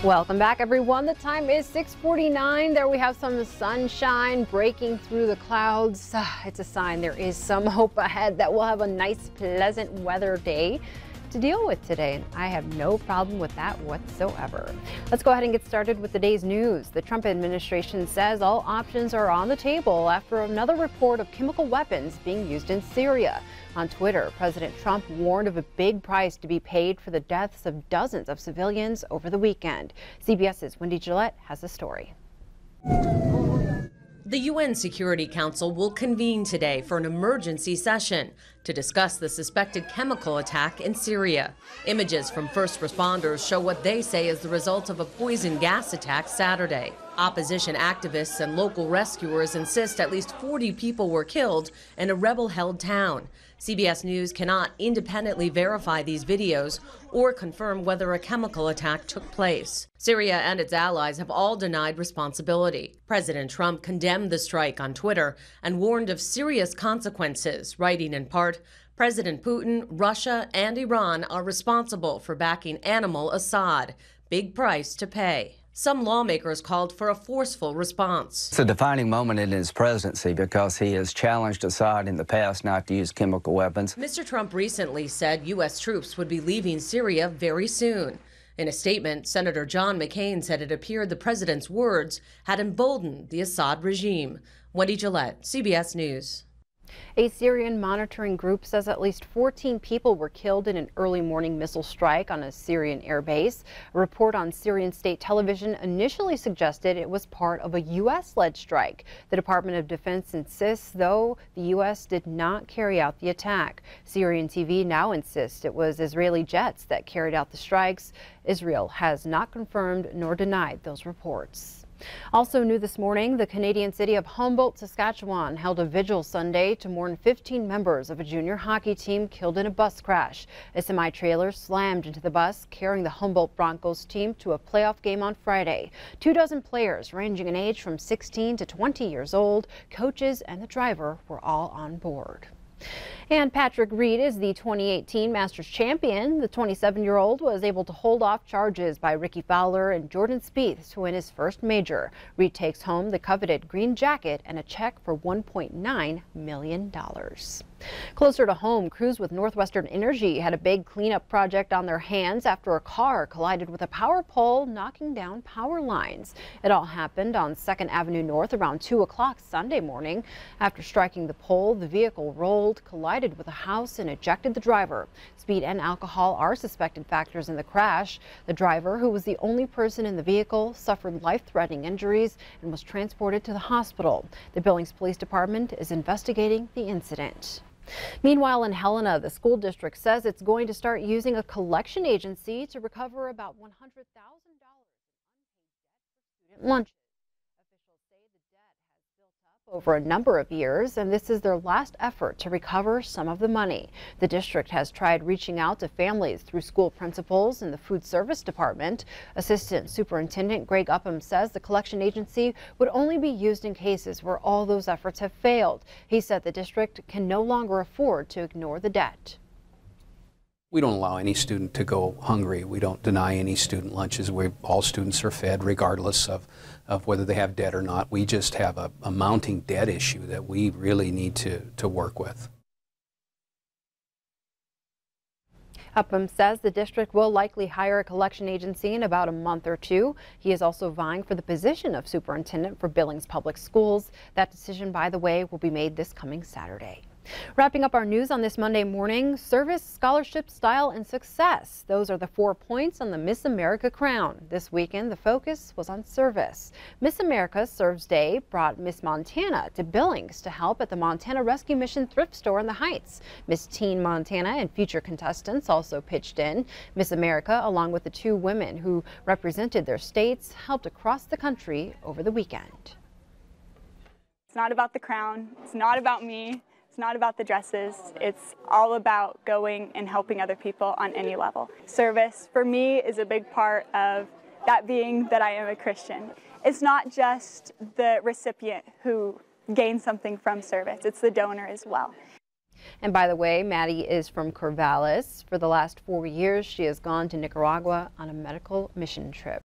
Welcome back, everyone. The time is 6:49. There we have some sunshine breaking through the clouds. It's a sign there is some hope ahead that we'll have a nice, pleasant weather day to deal with today, and I have no problem with that whatsoever. Let's go ahead and get started with the day's news. The Trump administration says all options are on the table after another report of chemical weapons being used in Syria. On Twitter, President Trump warned of a big price to be paid for the deaths of dozens of civilians over the weekend. CBS's Wendy Gillette has the story. The UN Security Council will convene today for an emergency session to discuss the suspected chemical attack in Syria. Images from first responders show what they say is the result of a poison gas attack Saturday. Opposition activists and local rescuers insist at least 40 people were killed in a rebel-held town. CBS News cannot independently verify these videos or confirm whether a chemical attack took place. Syria and its allies have all denied responsibility. President Trump condemned the strike on Twitter and warned of serious consequences, writing in part, "President Putin, Russia, and Iran are responsible for backing animal Assad. Big price to pay." Some lawmakers called for a forceful response. It's a defining moment in his presidency because he has challenged Assad in the past not to use chemical weapons. Mr. Trump recently said U.S. troops would be leaving Syria very soon. In a statement, Senator John McCain said it appeared the president's words had emboldened the Assad regime. Wendy Gillette, CBS News. A Syrian monitoring group says at least 14 people were killed in an early morning missile strike on a Syrian airbase. A report on Syrian state television initially suggested it was part of a U.S.-led strike. The Department of Defense insists, though, the U.S. did not carry out the attack. Syrian TV now insists it was Israeli jets that carried out the strikes. Israel has not confirmed nor denied those reports. Also new this morning, the Canadian city of Humboldt, Saskatchewan held a vigil Sunday to mourn 15 members of a junior hockey team killed in a bus crash. A semi-trailer slammed into the bus, carrying the Humboldt Broncos team to a playoff game on Friday. 24 players ranging in age from 16 to 20 years old, coaches and the driver were all on board. And Patrick Reed is the 2018 Masters champion. The 27-year-old was able to hold off charges by Ricky Fowler and Jordan Spieth to win his first major. Reed takes home the coveted green jacket and a check for $1.9 million. Closer to home, crews with Northwestern Energy had a big cleanup project on their hands after a car collided with a power pole, knocking down power lines. It all happened on 2nd Avenue North around 2 o'clock Sunday morning. After striking the pole, the vehicle rolled, collided with a house, and ejected the driver. Speed and alcohol are suspected factors in the crash. The driver, who was the only person in the vehicle, suffered life-threatening injuries and was transported to the hospital. The Billings Police Department is investigating the incident. Meanwhile, in Helena, the school district says it's going to start using a collection agency to recover about $100,000 in unpaid debt for student lunches. Officials say the debt has built up over a number of years, and this is their last effort to recover some of the money. The district has tried reaching out to families through school principals and the food service department. Assistant Superintendent Greg Upham says the collection agency would only be used in cases where all those efforts have failed. He said the district can no longer afford to ignore the debt. We don't allow any student to go hungry. We don't deny any student lunches. All students are fed regardless of whether they have debt or not. We just have a mounting debt issue that we really need to work with. Upham says the district will likely hire a collection agency in about a month or two. He is also vying for the position of superintendent for Billings Public Schools. That decision, by the way, will be made this coming Saturday. Wrapping up our news on this Monday morning, service, scholarship, style, and success. Those are the 4 points on the Miss America crown. This weekend, the focus was on service. Miss America Serves Day brought Miss Montana to Billings to help at the Montana Rescue Mission thrift store in the Heights. Miss Teen Montana and future contestants also pitched in. Miss America, along with the 2 women who represented their states, helped across the country over the weekend. It's not about the crown. It's not about me. It's not about the dresses. It's all about going and helping other people on any level. Service, for me, is a big part of that being that I am a Christian. It's not just the recipient who gains something from service. It's the donor as well. And by the way, Maddie is from Corvallis. For the last 4 years, she has gone to Nicaragua on a medical mission trip.